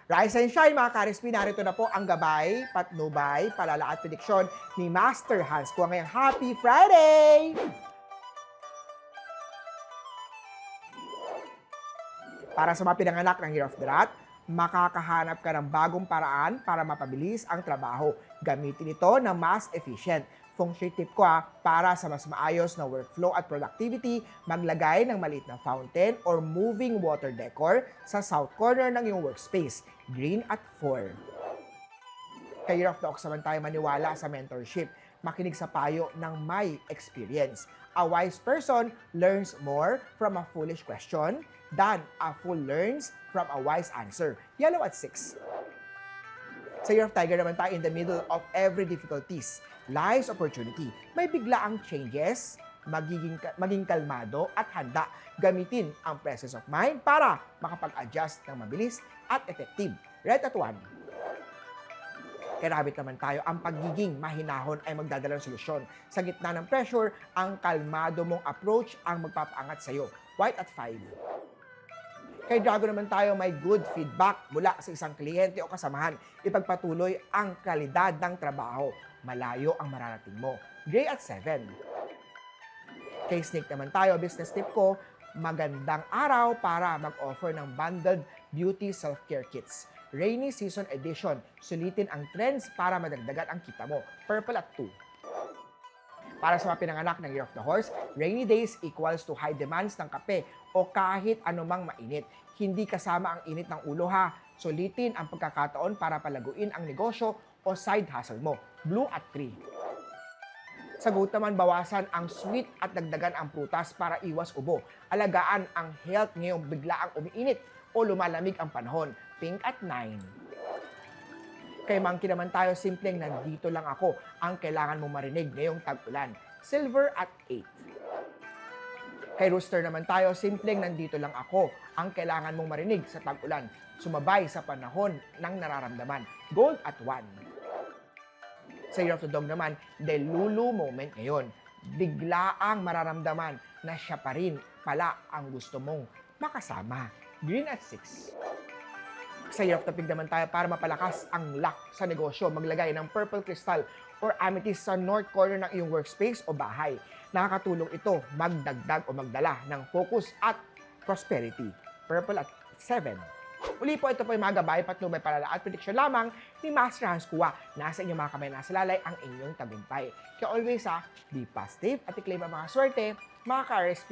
Rise and shine mga ka-RSP, narito na po ang gabay, patnubay, palala at prediksyon ni Master Hans po ngayong Happy Friday! Para sa mga pinanganak ng Year of the Rat, makakahanap ka ng bagong paraan para mapabilis ang trabaho. Gamitin ito na mas efficient. Feng Shui tip ko para sa mas maayos na workflow at productivity, maglagay ng maliit na fountain or moving water decor sa south corner ng iyong workspace. Green at 4. Kay Year of the Ox naman tayo maniwala sa mentorship. Makinig sa payo ng may experience. A wise person learns more from a foolish question than a fool learns from a wise answer. Yellow at 6. Sa Year of Tiger naman tayo, in the middle of every difficulties lies opportunity. May biglaang changes, maging kalmado at handa. Gamitin ang presence of mind para makapag-adjust ng mabilis at effective. Red at 1. Kay Rabbit naman tayo, ang pagiging mahinahon ay magdadala ng solusyon. Sa gitna ng pressure, ang kalmado mong approach ang magpapaangat sa iyo. White at 5. Kay Dragon naman tayo, may good feedback mula sa isang kliyente o kasamahan. Ipagpatuloy ang kalidad ng trabaho. Malayo ang mararating mo. Gray at 7. Kay Snake naman tayo, business tip ko, magandang araw para mag-offer ng bundled beauty self-care kits. Rainy Season Edition, sulitin ang trends para madagdagan ang kita mo. Purple at 2. Para sa mga pinanganak ng Year of the Horse, rainy days equals to high demands ng kape o kahit anumang mainit. Hindi kasama ang init ng ulo ha. Sulitin ang pagkakataon para palaguin ang negosyo o side hustle mo. Blue at 3. Sagot naman, bawasan ang sweet at dagdagan ang prutas para iwas ubo. Alagaan ang health ngayong biglaang umiinit o lumalamig ang panahon. Pink at 9. Kay Monkey naman tayo, simpleng nandito lang ako ang kailangan mong marinig ngayong tag-ulan. Silver at 8. Kay Rooster naman tayo, simpleng nandito lang ako ang kailangan mong marinig sa tag-ulan. Sumabay sa panahon ng nararamdaman. Gold at 1. Sa Year of the Dog naman, delulu moment ngayon. Biglaang mararamdaman na siya pa rin pala ang gusto mong makasama. Green at 6. Sa Year of the Pig naman tayo, para mapalakas ang luck sa negosyo, maglagay ng purple crystal or amethyst sa north corner ng iyong workspace o bahay. Nakakatulong ito magdagdag o magdala ng focus at prosperity. Purple at 7. Uli po, ito po yung mga gabay, patnubay, palala at prediction lamang ni Master Hans Kua. Nasa inyong mga kamay, nasa lalay ang inyong tagumpay. Kaya always be positive at i-claim ang mga swerte, mga ka-RSP.